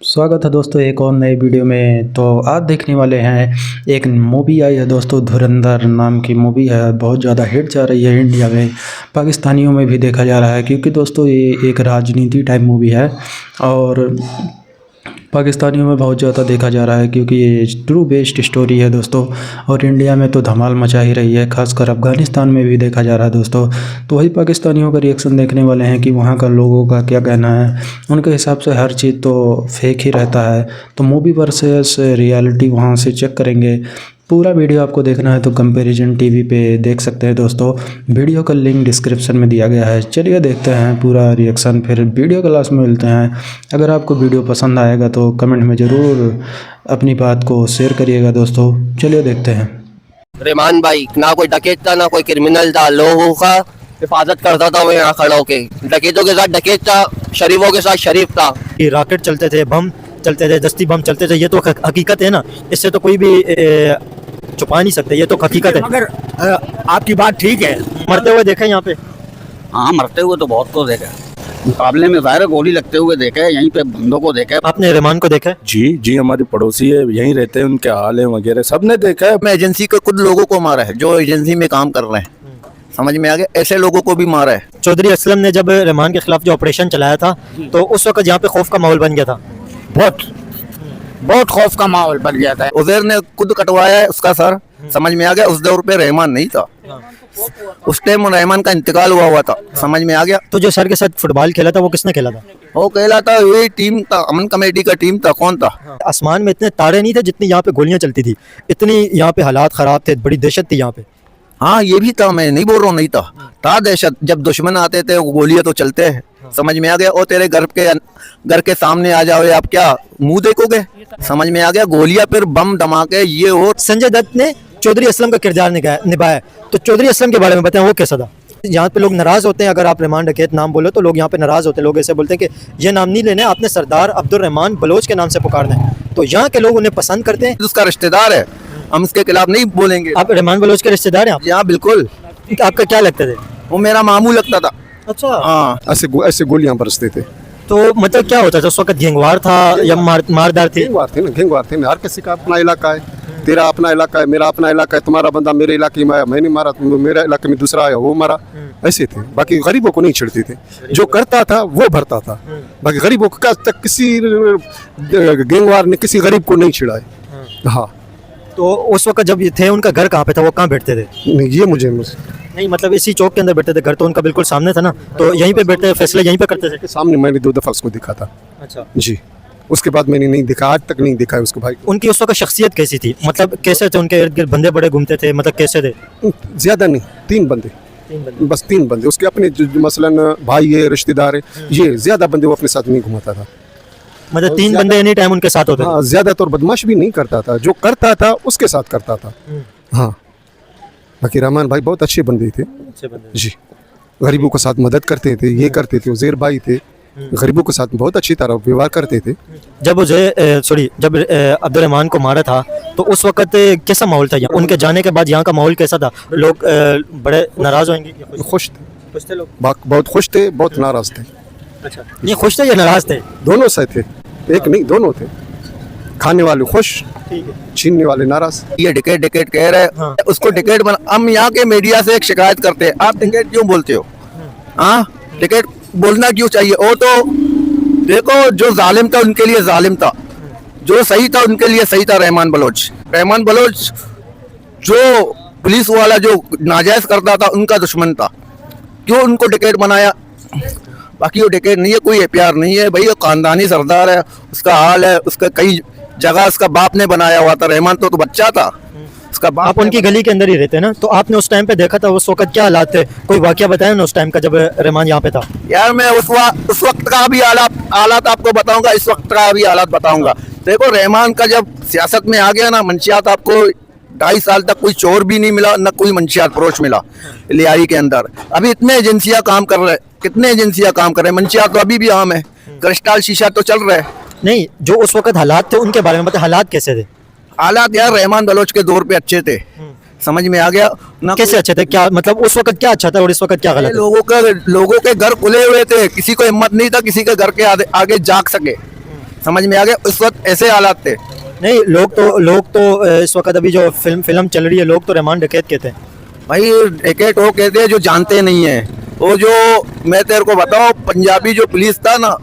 स्वागत है दोस्तों एक और नए वीडियो में। तो आज देखने वाले हैं एक मूवी आई है दोस्तों, धुरंधर नाम की मूवी है। बहुत ज़्यादा हिट जा रही है इंडिया में, पाकिस्तानियों में भी देखा जा रहा है, क्योंकि दोस्तों ये एक राजनीति टाइप मूवी है और पाकिस्तानियों में बहुत ज़्यादा देखा जा रहा है, क्योंकि ये ट्रू बेस्ड स्टोरी है दोस्तों। और इंडिया में तो धमाल मचा ही रही है, खासकर अफ़गानिस्तान में भी देखा जा रहा है दोस्तों। तो वही पाकिस्तानियों का रिएक्शन देखने वाले हैं कि वहाँ का लोगों का क्या कहना है। उनके हिसाब से हर चीज़ तो फेक ही रहता है, तो मूवी वर्सेस रियलिटी वहाँ से चेक करेंगे। पूरा वीडियो आपको देखना है तो कंपैरिजन टीवी पे देख सकते हैं दोस्तों। वीडियो का लिंक डिस्क्रिप्शन में दिया गया है। चलिए देखते हैं पूरा रिएक्शन, फिर वीडियो क्लास में मिलते हैं। अगर आपको वीडियो पसंद आएगा तो कमेंट में ज़रूर अपनी बात को शेयर करिएगा दोस्तों। चलिए देखते हैं। रहमान भाई ना कोई डकैत था ना कोई क्रिमिनल था, लोगों का हिफाजत करता था वो यहाँ खड़ा होके। डकैतों के साथ डकैत था, शरीफों के साथ शरीफ था। कि रॉकेट चलते थे, बम चलते थे, दस्ती बम चलते थे, ये तो हकीकत है ना, इससे तो कोई भी छुपा नहीं सकते, ये तो हकीकत है। मगर आपकी बात ठीक है। मरते हुए देखे यहाँ पे? हाँ, मरते हुए तो बहुत को देखा, मुकाबले में ज़ाहिर गोली लगते हुए देखा है, यहीं पे बंदों को देखा है। आपने रहमान को देखा है? जी जी, हमारी पड़ोसी है, यहीं रहते हैं, उनके हाल है वगैरह सबने देखा है। मैं एजेंसी को खुद लोगों को मारा है जो एजेंसी में काम कर रहे हैं, समझ में आ गया, ऐसे लोगों को भी मारा है। चौधरी असलम ने जब रहमान के खिलाफ जो ऑपरेशन चलाया था तो उस वक्त यहाँ पे खौफ का माहौल बन गया था। बहुत खौफ का माहौल बन गया था। उज़ैर ने खुद कटवाया है उसका सर, समझ में आ गया। उस दौर पे रहमान नहीं था, उस टाइम रहमान का इंतकाल हुआ था, समझ में आ गया। तो जो सर के साथ फुटबॉल खेला था वो किसने खेला था? वो कहला था, ये टीम था, अमन कमेटी का टीम था। कौन था? आसमान में इतने तारे नहीं थे जितनी यहाँ पे गोलियां चलती थी, इतनी यहाँ पे हालात खराब थे, बड़ी दहशत थी यहाँ पे। हाँ, ये भी था, मैं नहीं बोल रहा हूँ नहीं था दहशत। जब दुश्मन आते थे वो गोलियां तो चलते हैं, समझ में आ गया। और तेरे घर के सामने आ जाओ, आप क्या मुंह देखोगे? समझ में आ गया। गोलियां फिर बम धमाके ये हो। संजय दत्त ने चौधरी असलम का किरदार निभाया, तो चौधरी असलम के बारे में बताएं, वो कैसा था? यहाँ पे लोग नाराज होते हैं अगर आप रहमान डकैत नाम बोलो तो लोग यहाँ पे नाराज होते हैं। लोग ऐसे बोलते हैं कि ये नाम नहीं लेने, आपने सरदार अब्दुल रहमान बलोच के नाम से पुकारना है। तो यहाँ के लोग उन्हें पसंद करते हैं। उसका रिश्तेदार है, हम उसके खिलाफ नहीं बोलेंगे। आप रहमान बलोच के रिश्तेदार हैं आप? यहाँ बिल्कुल। आपका क्या लगता था? वो मेरा मामू लगता था। अच्छा, हाँ, ऐसे गोलियां बरसते थे। तो मतलब क्या होता था उस वक्त? गैंगवार था या मारदार थे? गैंगवार थे ना, गैंगवार थे ना। हर किसी का अपना इलाका है, तेरा अपना इलाका है, मेरा अपना इलाका है। तुम्हारा बंदा मेरे इलाके में आया, मैंने मारा, मेरे इलाके में दूसरा आया, वो मारा। ऐसे थे। बाकी गरीबों को नहीं छिड़ते थे, जो करता था वो भरता था। बाकी गरीबों को तक किसी गैंगवार ने किसी गरीब को नहीं छिड़ाए। हाँ। तो उस वक्त जब ये थे, उनका घर कहाँ पे था? वो कहाँ बैठते थे? नहीं, ये मुझे नहीं, मतलब इसी चौक के अंदर बैठते थे? घर तो उनका बिल्कुल सामने था ना, तो यहीं पे बैठते, फैसले यहीं पे करते थे? सामने मैंने 2 दफा उसको देखा था। अच्छा जी, उसके बाद मैंने नहीं देखा, आज तक नहीं देखा है उसको भाई। उनकी उस वक्त शख्सियत कैसी थी? मतलब कैसे थे? उनके इर्द गिर्द बंदे बड़े घूमते थे, मतलब कैसे थे? ज्यादा नहीं, 3 बंदे, बस 3 बंदे उसके अपने, जो मसलन भाई है, रिश्तेदार है, ये ज्यादा बंदे वो अपने साथ नहीं घुमाता था। मतलब 3 बंदे एनी टाइम उनके साथ होते थे? हाँ, ज्यादातर बदमाश भी नहीं करता था, जो करता था उसके साथ करता था। हाँ, बाकी रहमान भाई बहुत अच्छे बंदे थे। अच्छे बंदे जी, गरीबों के साथ मदद करते थे, ये करते थे। उज़ैर भाई थे, गरीबों के साथ बहुत अच्छी तरह व्यवहार करते थे। जब जब अब्दुल रहमान को मारा था तो उस वक्त कैसा माहौल था यहाँ? उनके जाने के बाद यहाँ का माहौल कैसा था? लोग बड़े नाराज होंगे? खुश थे, खुश थे लोग? बहुत खुश थे, बहुत नाराज थे। अच्छा, नहीं खुश थे या नाराज थे? दोनों से थे, एक नहीं, दोनों थे। खाने वाले खुश, ठीक है। छीनने वाले नाराज। ये टिकट कह रहे हैं। हाँ। उसको टिकट बना। हम यहाँ के मीडिया से एक शिकायत करते हैं, आप टिकट क्यों बोलते हो? हाँ, टिकट बोलना क्यों चाहिए? वो तो देखो, जो जालिम था उनके लिए जालिम था, जो सही था उनके लिए सही था। रहमान बलोच जो पुलिस वाला जो नाजायज करता था उनका दुश्मन था, क्यों उनको टिकट बनाया? बाकी वो टिकट नहीं है, कोई प्यार नहीं है भाई, वो खानदानी सरदार है, उसका हाल है। उसका कई जगह उसका बाप ने बनाया हुआ था। रहमान तो बच्चा था, उसका बाप। आप उनकी गली के अंदर ही रहते हैं ना, तो आपने उस टाइम पे देखा था उस वक्त क्या हालात थे? कोई वाकया बताया ना उस टाइम का जब रहमान यहाँ पे था? यार मैं उस वक्त का भी हालात आपको बताऊंगा, इस वक्त का भी हालात बताऊंगा। देखो, रहमान का जब सियासत में आ गया ना, मंशियात आपको 2.5 साल तक कोई चोर भी नहीं मिला, न कोई मंशियात फरोश मिला लियाई के अंदर। अभी इतने एजेंसियां काम कर रहे हैं, कितने एजेंसियां काम कर रहे हैं। मंशियात तो अभी भी आम है, क्रिस्टल शीशा तो चल रहा है। नहीं, जो उस वक्त हालात थे उनके बारे में बताए, हालात कैसे थे? हालात यार रहमान बलोच के दौर पे अच्छे थे, समझ में आ गया ना? कैसे अच्छे थे? क्या मतलब उस वक्त क्या अच्छा था और इस वक्त क्या गलत है? लोगों के घर खुले हुए थे, किसी को हिम्मत नहीं था किसी के घर के आगे जाग सके, समझ में आ गया, उस वक्त ऐसे हालात थे। नहीं, लोग तो इस वक्त अभी जो फिल्म चल रही है, लोग तो रहमान डकैत कहते हैं। भाई डकैत वो कहते हैं जो जानते नहीं है। वो जो मैं तेरे को बताऊं, पंजाबी जो पुलिस था ना,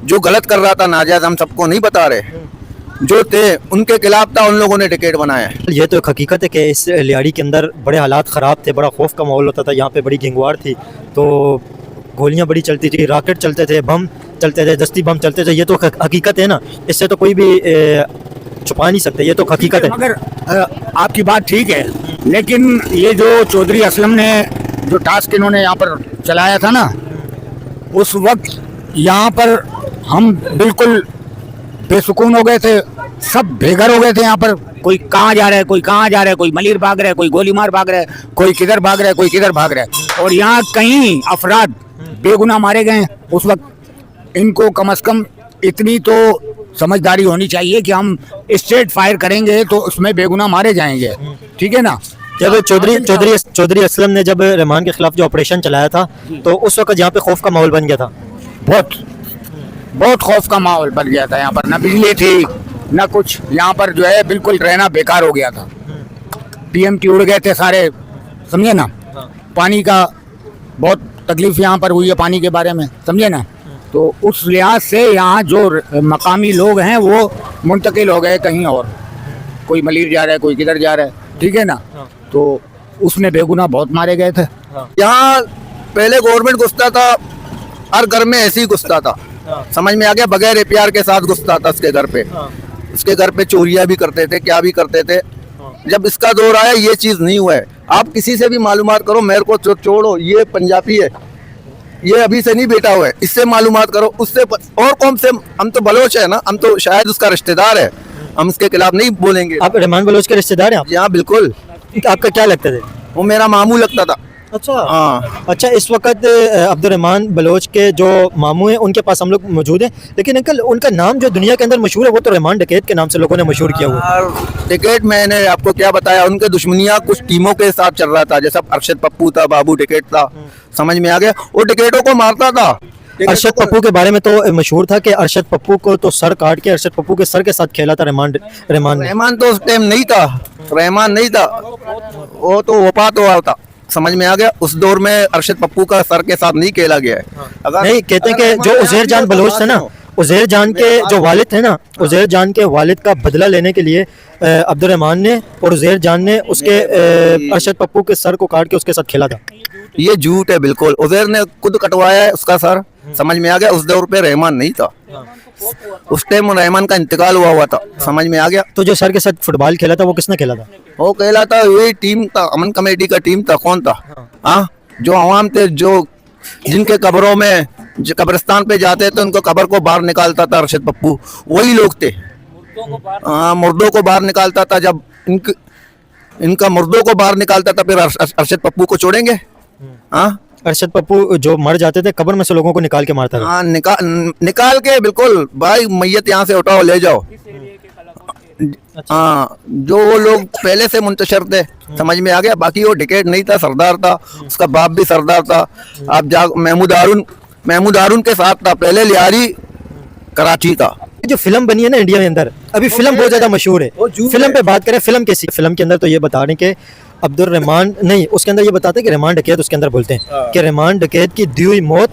जो गलत कर रहा था नाजायज, हम सबको नहीं बता रहे, जो थे उनके खिलाफ था, उन लोगों ने डकैत बनाया है। ये तो एक हकीकत है कि इस लियाड़ी के अंदर बड़े हालात ख़राब थे, बड़ा खौफ का माहौल होता था, यहाँ पे बड़ी गैंगवार थी, तो गोलियाँ बड़ी चलती थी, रॉकेट चलते थे, बम चलते थे, दस्ती बम चलते थे। ये तो हकीकत है ना, इससे तो कोई भी छुपा नहीं सकते, ये तो हकीकत है। मगर आपकी बात ठीक है, लेकिन ये जो चौधरी असलम ने जो टास्क इन्होंने यहाँ पर चलाया था ना, उस वक्त यहाँ पर हम बिल्कुल बेसुकून हो गए थे, सब बेघर हो गए थे। यहाँ पर कोई कहाँ जा रहा है, कोई कहाँ जा रहा है, कोई मलिर भाग रहा है, कोई गोली मार भाग रहा है, कोई किधर भाग रहा है, कोई किधर भाग रहा है। और यहाँ कई अफराद बेगुनाह मारे गए उस वक्त। इनको कम से कम इतनी तो समझदारी होनी चाहिए कि हम स्ट्रेट फायर करेंगे तो उसमें बेगुनाह मारे जाएंगे, ठीक है ना। जब चौधरी असलम ने जब रहमान के खिलाफ जो ऑपरेशन चलाया था, तो उस वक्त यहाँ पे खौफ का माहौल बन गया था। बहुत खौफ का माहौल बन गया था। यहाँ पर ना बिजली थी ना कुछ, यहाँ पर जो है बिल्कुल रहना बेकार हो गया था। PMT उड़ गए थे सारे, समझे ना। पानी का बहुत तकलीफ यहाँ पर हुई है, पानी के बारे में, समझे ना। तो उस लिहाज से यहाँ जो मकामी लोग हैं वो मुंतकिल हो गए कहीं और, कोई मलिर जा रहा है, कोई किधर जा रहा है, ठीक है ना। तो उसमें बेगुनाह बहुत मारे गए थे। यहाँ पहले गवर्नमेंट घुसता था, हर घर में ऐसे ही घुसता था, समझ में आ गया, बगैर APR के साथ घुसता था उसके घर पे। उसके घर पे चोरियां भी करते थे, क्या भी करते थे। जब इसका दौर आया, ये चीज नहीं हुआ है। आप किसी से भी मालूमात करो, मेरे को छोड़ो, ये पंजाबी है, ये अभी से नहीं बैठा हुआ है, इससे मालूमात करो, उससे और कौन से, हम तो बलोच है ना, हम तो शायद उसका रिश्तेदार है, हम उसके खिलाफ नहीं बोलेंगे। आप रहमान बलोच के रिश्तेदार हैं? यहाँ बिल्कुल। आपका क्या लगता था? वो मेरा मामू लगता था। अच्छा, हाँ। अच्छा, इस वक्त अब्दुर्रहमान बलोच के जो मामू हैं उनके पास हम लोग मौजूद हैं, लेकिन अंकल उनका नाम जो दुनिया के अंदर मशहूर है वो तो रहमान डकैत के नाम से लोगों ने मशहूर किया हुआ है। डकैत मैंने आपको क्या बताया, उनके दुश्मनियां कुछ टीमों के साथ चल रहा था, जैसा अरशद पप्पू था, बाबू डकैत था, समझ में आ गया। वो डकैतों को मारता था। अरशद पप्पू के बारे में तो मशहूर था कि अरशद पप्पू को तो सर काट के अरशद पप्पू के सर के साथ खेला था रहमान तो उस टाइम नहीं था, रहमान नहीं था, वो तो वफात हुआ था, समझ में आ गया। उस दौर में अरशद पप्पू का सर के साथ नहीं खेला गया है। अगर नहीं, कहते हैं कि जो उज़ैर जान बलोच थे ना, उज़ैर जान के जो वालिद थे ना, उज़ैर जान के वालिद का बदला लेने के लिए अब्दुर्रहमान ने और उज़ैर जान ने उसके अरशद पप्पू के सर को काट के उसके साथ खेला था। ये झूठ है बिल्कुल। उज़ैर ने खुद कटवाया है उसका सर, समझ में आ गया। उस दौर पे रहमान नहीं था, उस टाइम रहमान का इंतकाल हुआ था, समझ में आ गया। तो जो सर के साथ फुटबॉल खेला था वो किसने खेला था? वो खेला था, वही टीम था, अमन कमेटी का टीम था। कौन था? हाँ, जो अवाम थे, जो जिनके कब्रों में, जो कब्रिस्तान पे जाते थे, उनको कब्र को बाहर निकालता था अरशद पप्पू, वही लोग थे। हाँ, मुर्दों को बाहर निकालता था। जब इनका मुर्दों को बाहर निकालता था, फिर अरशद पप्पू को छोड़ेंगे? हाँ, अरशद पप्पू जो मर जाते थे कब्र में से लोगों को निकाल के मारता था। हाँ, निकाल के बिल्कुल, भाई मैयत यहाँ से उठाओ, ले जाओ। हाँ, जो वो लोग पहले से मुंतशर थे, समझ में आ गया। बाकी वो डकैत नहीं था, सरदार था, उसका बाप भी सरदार था। आप महमूद हारून के साथ था, पहले लियारी कराची था। जो फिल्म बनी है ना इंडिया के अंदर, अभी फिल्म बहुत ज्यादा मशहूर है। फिल्म पे बात करें, फिल्म कैसी? फिल्म के अंदर तो ये बता रहे हैं कि अब्दुर्रहमान नहीं, उसके अंदर ये बताते हैं कि रहमान डकैत, उसके अंदर बोलते हैं कि रहमान डकैत की दी हुई मौत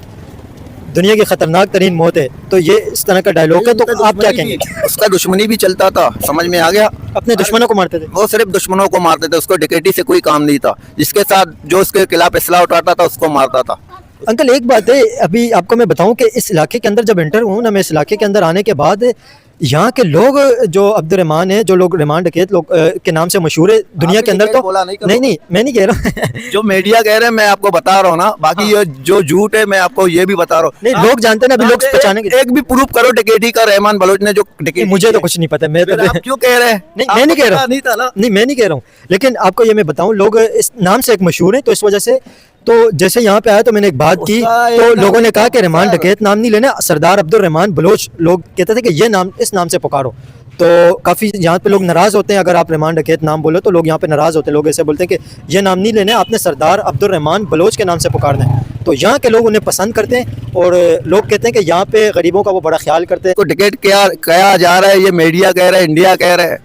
दुनिया की खतरनाक तरीन मौत है। तो ये इस तरह का डायलॉग है, तो आप क्या कहेंगे? उसका दुश्मनी भी चलता था, समझ में आ गया। अपने दुश्मनों को मारते थे वो, सिर्फ दुश्मनों को मारते थे, उसको डकैती से कोई काम नहीं था। जिसके साथ जो उसके खिलाफ इस्लाह उठाता था, उसको मारता था। अंकल एक बात है, अभी आपको मैं बताऊं कि इस इलाके के अंदर जब एंटर हूँ ना, मैं इस इलाके के अंदर आने के बाद यहाँ के लोग, जो अब्दुर्रहमान है, जो लोग रहमान डकैत लोग के नाम से मशहूर है दुनिया के अंदर, तो नहीं मैं नहीं कह रहा हूँ जो मीडिया कह रहे हैं मैं आपको बता रहा हूँ ना, बाकी ये जो झूठ है मैं आपको ये भी बता रहा हूँ। नहीं, लोग जानते हैं ना, अभी लोग पहचाने के। एक भी प्रूफ करो डकैती का, रहमान बलोच ने जो डकैती। मुझे तो कुछ नहीं पता, मैं तो आप क्यों कह रहे हैं? नहीं, मैं नहीं कह रहा हूँ, नहीं था ना। नहीं मैं नहीं कह रहा हूँ, लेकिन आपको ये मैं बताऊं, लोग इस नाम से एक मशहूर है, तो इस वजह से, तो जैसे यहाँ पे आया तो मैंने एक बात की, तो लोगों ने कहा कि रहमान डकैत नाम नहीं लेना, सरदार अब्दुर्रहमान बलोच। लोग कहते थे कि ये नाम, इस नाम से पुकारो। तो काफ़ी यहाँ पे लोग नाराज़ होते हैं, अगर आप रहमान डकैत नाम बोलो तो लोग यहाँ पे नाराज़ होते हैं। लोग ऐसे बोलते हैं कि ये नाम नहीं लेना, आपने सरदार अब्दुर्रहमान बलोच के नाम से पुकारना है। तो यहाँ के लोग उन्हें पसंद करते हैं और लोग कहते हैं कि यहाँ पे गरीबों का वो बड़ा ख्याल करते हैं। तो टिकट क्या कहा जा रहा है, ये मीडिया कह रहा है, इंडिया कह रहा है,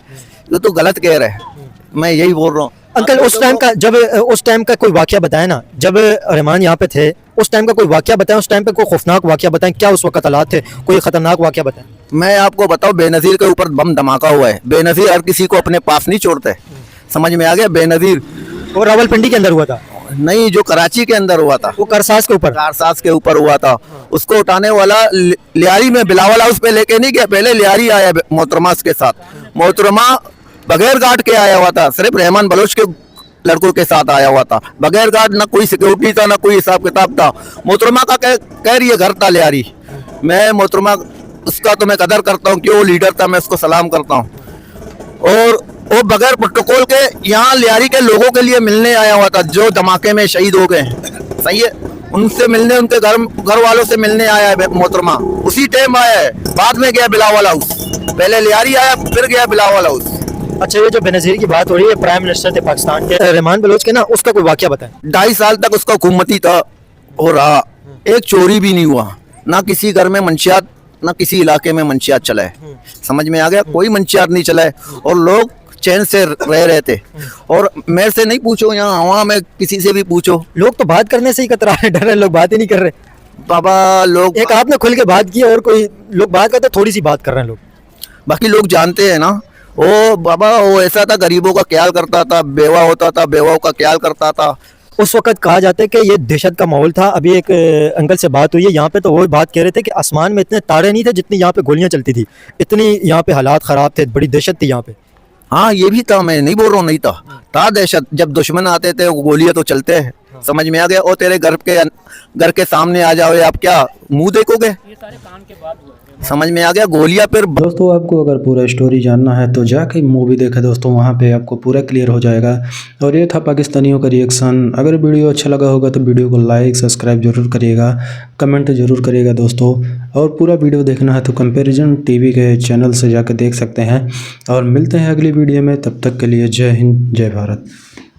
ये तो गलत कह रहा है। मैं यही बोल रहा हूँ अंकल उस टाइम का कोई वाकया बताएं ना, जब रहमान यहाँ पे थे उस टाइम का कोई वाकया बताएं, उस टाइम पे कोई खौफनाक वाकया बताएं, क्या उस वक्त हालात थे, कोई खतरनाक वाकया बताएं। मैं आपको बताऊं, बेनज़ीर के ऊपर बम धमाका हुआ है। बेनज़ीर हर किसी को अपने पास नहीं छोड़ते, समझ में आ गया। बेनज़ीर वो रावलपिंडी के अंदर हुआ था नहीं, जो कराची के अंदर हुआ था, वो करसास के ऊपर, कारसास के ऊपर हुआ था। उसको उठाने वाला लियारी में बिलावल हाउस पे लेके नहीं गया, पहले लियारी आया मोहतरमा के साथ। मोहतरमा बगैर गार्ड के आया हुआ था, सिर्फ रहमान बलोच के लड़कों के साथ आया हुआ था, बगैर गार्ड, ना कोई सिक्योरिटी था, ना कोई हिसाब किताब था। मोहतरमा का कह रही है घर था लियारी। मैं मोहतरमा उसका तो मैं कदर करता हूँ, क्यों वो लीडर था, मैं उसको सलाम करता हूँ। और वो बगैर प्रोटोकॉल के यहाँ लियारी के लोगों के लिए मिलने आया हुआ था, जो धमाके में शहीद हो गए। सही है, उनसे मिलने, उनके घर वालों से मिलने आया है मोहतरमा। उसी टाइम आया है, बाद में गया बिलावल हाउस। पहले लियारी आया, फिर गया बिलावल हाउस। अच्छा, ये जो बेनज़ीर की बात हो रही है, प्राइम मिनिस्टर थे पाकिस्तान के रहमान बलोच के ना, उसका कोई वाकया बताएं। 2.5 साल तक उसका हुकूमती था हो रहा, एक चोरी भी नहीं हुआ, ना किसी घर में मंशियात, ना किसी इलाके में मंशियात चला है। समझ में आ गया, कोई मंशियात नहीं चला है और लोग चैन से रह रहे थे। और मेरे से नहीं पूछो, यहाँ हवा में किसी से भी पूछो, लोग तो बात करने से ही कतरा रहे, डर रहे, लोग बात ही नहीं कर रहे। बाबा लोग, एक आपने खुल के बात की और कोई लोग बात करते, थोड़ी सी बात कर रहे हैं लोग। बाकी लोग जानते हैं ना, ओ बाबा वो ऐसा था, गरीबों का ख्याल करता था, बेवा होता था, बेवाओं का ख्याल करता था। उस वक्त कहा जाता है कि ये दहशत का माहौल था। अभी एक अंकल से बात हुई है यहाँ पे, तो वो बात कह रहे थे कि आसमान में इतने तारे नहीं थे जितनी यहाँ पे गोलियां चलती थी, इतनी यहाँ पे हालात ख़राब थे, बड़ी दहशत थी यहाँ पे। हाँ ये भी था, मैं नहीं बोल रहा हूँ नहीं था दहशत। जब दुश्मन आते थे वो गोलियां तो चलते हैं, समझ में आ गया। और तेरे घर के सामने आ जाओ, आप क्या मुंह देखोगे, समझ में आ गया। गोलियां फिर दोस्तों आपको अगर पूरा स्टोरी जानना है तो जाके मूवी देखें दोस्तों, वहाँ पे आपको पूरा क्लियर हो जाएगा। और ये था पाकिस्तानियों का रिएक्शन। अगर वीडियो अच्छा लगा होगा तो वीडियो को लाइक सब्सक्राइब जरूर करिएगा, कमेंट जरूर करिएगा दोस्तों। और पूरा वीडियो देखना है तो कंपैरिजन टीवी के चैनल से जाकर देख सकते हैं। और मिलते हैं अगली वीडियो में, तब तक के लिए जय हिंद जय भारत।